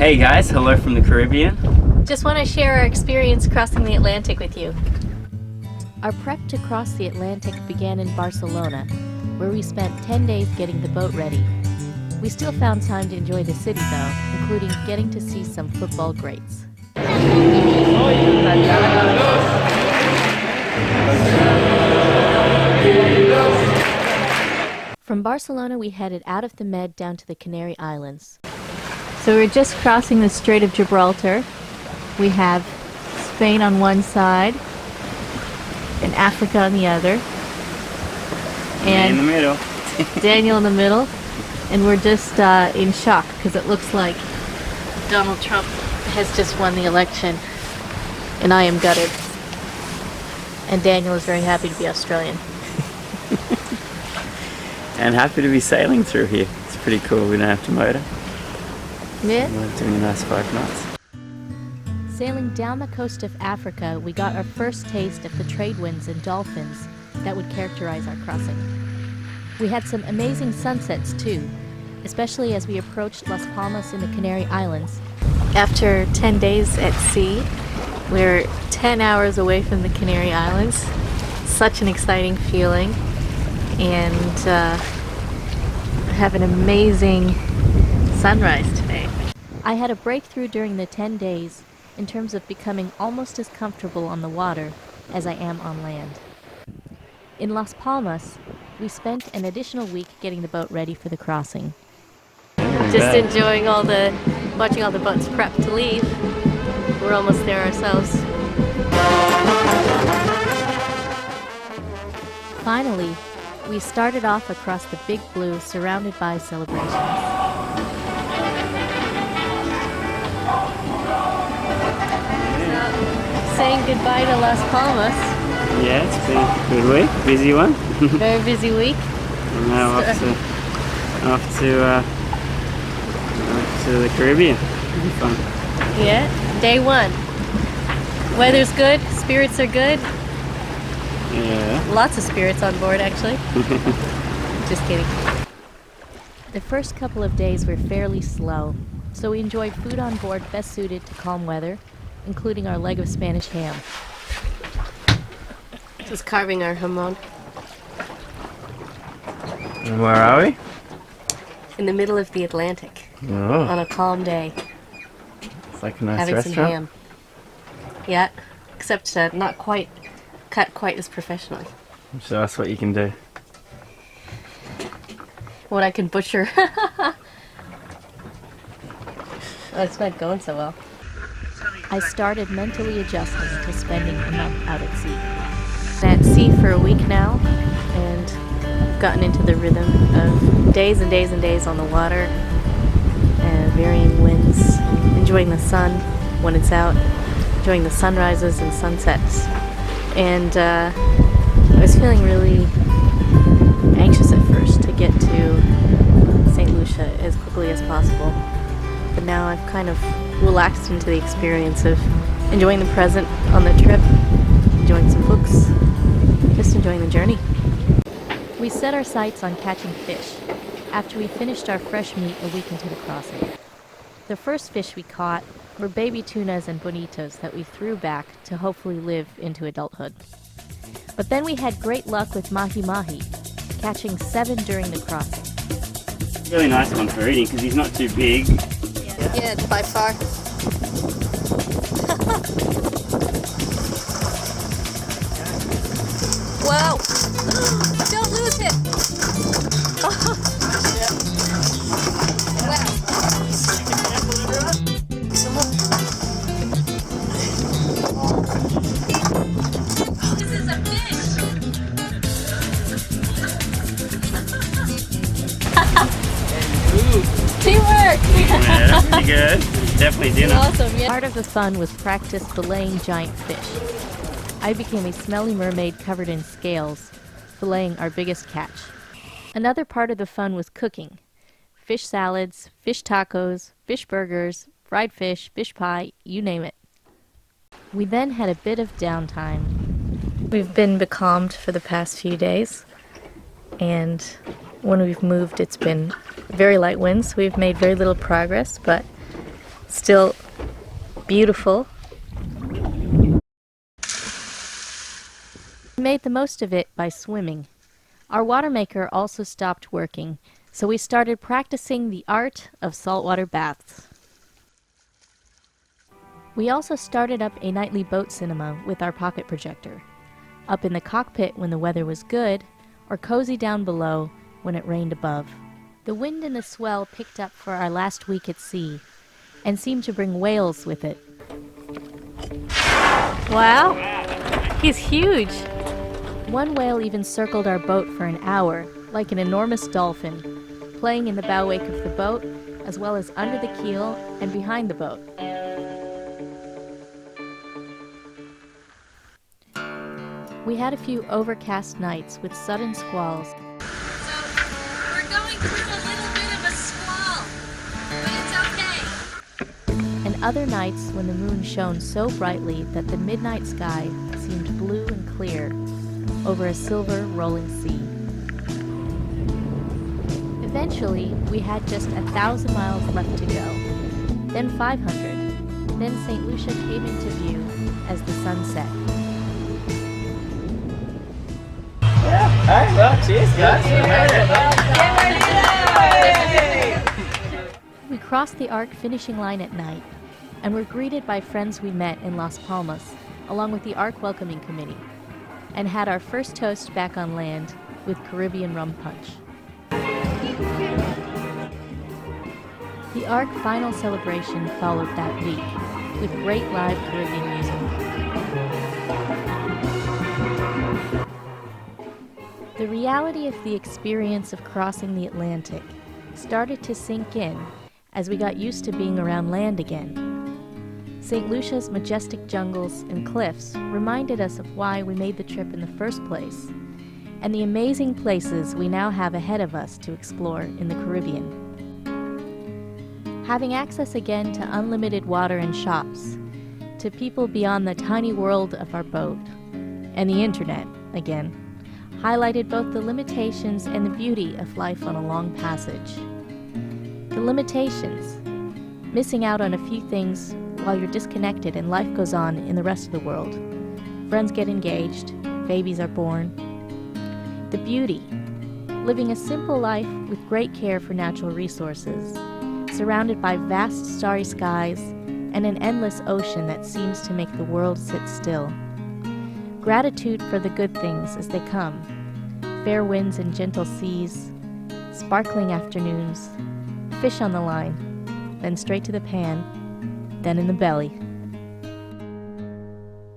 Hey guys, hello from the Caribbean. Just want to share our experience crossing the Atlantic with you. Our prep to cross the Atlantic began in Barcelona, where we spent 10 days getting the boat ready. We still found time to enjoy the city though, including getting to see some football greats. From Barcelona we headed out of the Med down to the Canary Islands. So we're just crossing the Strait of Gibraltar. We have Spain on one side and Africa on the other. And in the middle. Daniel in the middle. And we're just in shock because it looks like Donald Trump has just won the election. And I am gutted. And Daniel is very happy to be Australian. And happy to be sailing through here. It's pretty cool, we don't have to motor. Yeah. We're doing a nice 5 knots. Sailing down the coast of Africa, we got our first taste of the trade winds and dolphins that would characterize our crossing. We had some amazing sunsets too, especially as we approached Las Palmas in the Canary Islands. After 10 days at sea, we're 10 hours away from the Canary Islands. Such an exciting feeling, and have an amazing sunrise today. I had a breakthrough during the 10 days in terms of becoming almost as comfortable on the water as I am on land. In Las Palmas, we spent an additional week getting the boat ready for the crossing. Just enjoying watching all the boats prep to leave. We're almost there ourselves. Finally, we started off across the Big Blue surrounded by celebrations. Saying goodbye to Las Palmas. Yeah, it's been a good week, busy one. Very busy week. And now off to the Caribbean. It'll be fun. Yeah, day one. Weather's good, spirits are good. Yeah. Lots of spirits on board, actually. Just kidding. The first couple of days were fairly slow, so we enjoyed food on board best suited to calm weather, including our leg of Spanish ham. Just carving our jamon. And where are we? In the middle of the Atlantic. Oh. On a calm day. It's like a nice having restaurant. some ham. Yeah, except not quite cut quite as professionally. Show us what you can do. What I can butcher. Oh, it's not going so well. I started mentally adjusting to spending a month out at sea. At sea for a week now, and gotten into the rhythm of days and days and days on the water, and varying winds, enjoying the sun when it's out, enjoying the sunrises and sunsets. And I was feeling really anxious at first to get to St. Lucia as quickly as possible. But now I've kind of relaxed into the experience of enjoying the present on the trip, enjoying some books, just enjoying the journey. We set our sights on catching fish after we finished our fresh meat a week into the crossing. The first fish we caught were baby tunas and bonitos that we threw back to hopefully live into adulthood. But then we had great luck with mahi-mahi, catching 7 during the crossing. Really nice one for eating because he's not too big. Yeah, by far. Wow! Don't lose it! Wow. This is a fish! Teamwork! Yeah, pretty good. Definitely dinner. Awesome, yeah. Part of the fun was practice filleting giant fish. I became a smelly mermaid covered in scales, filleting our biggest catch. Another part of the fun was cooking. Fish salads, fish tacos, fish burgers, fried fish pie, you name it. We then had a bit of downtime. We've been becalmed for the past few days, and when we've moved it's been very light winds. We've made very little progress, but Still beautiful. We made the most of it by swimming. Our water maker also stopped working, so we started practicing the art of saltwater baths. We also started up a nightly boat cinema with our pocket projector, up in the cockpit when the weather was good, or cozy down below when it rained above. The wind and the swell picked up for our last week at sea, and seemed to bring whales with it. Wow, he's huge! One whale even circled our boat for an hour, like an enormous dolphin, playing in the bow wake of the boat, as well as under the keel and behind the boat. We had a few overcast nights with sudden squalls. So, we're going through a little bit of a squall, but it's okay. And other nights when the moon shone so brightly that the midnight sky seemed blue and clear over a silver rolling sea. Eventually, we had just 1,000 miles left to go, then 500. Then St. Lucia came into view as the sun set. Alright, well, cheers guys. We crossed the Ark finishing line at night and were greeted by friends we met in Las Palmas, along with the Ark Welcoming Committee, and had our first toast back on land with Caribbean rum punch. The Ark final celebration followed that week with great live Caribbean music. The reality of the experience of crossing the Atlantic started to sink in as we got used to being around land again. St. Lucia's majestic jungles and cliffs reminded us of why we made the trip in the first place, and the amazing places we now have ahead of us to explore in the Caribbean. Having access again to unlimited water and shops, to people beyond the tiny world of our boat, and the internet again, highlighted both the limitations and the beauty of life on a long passage. The limitations, missing out on a few things while you're disconnected and life goes on in the rest of the world. Friends get engaged, babies are born. The beauty, living a simple life with great care for natural resources, surrounded by vast starry skies and an endless ocean that seems to make the world sit still. Gratitude for the good things as they come, fair winds and gentle seas, sparkling afternoons, fish on the line, then straight to the pan, then in the belly.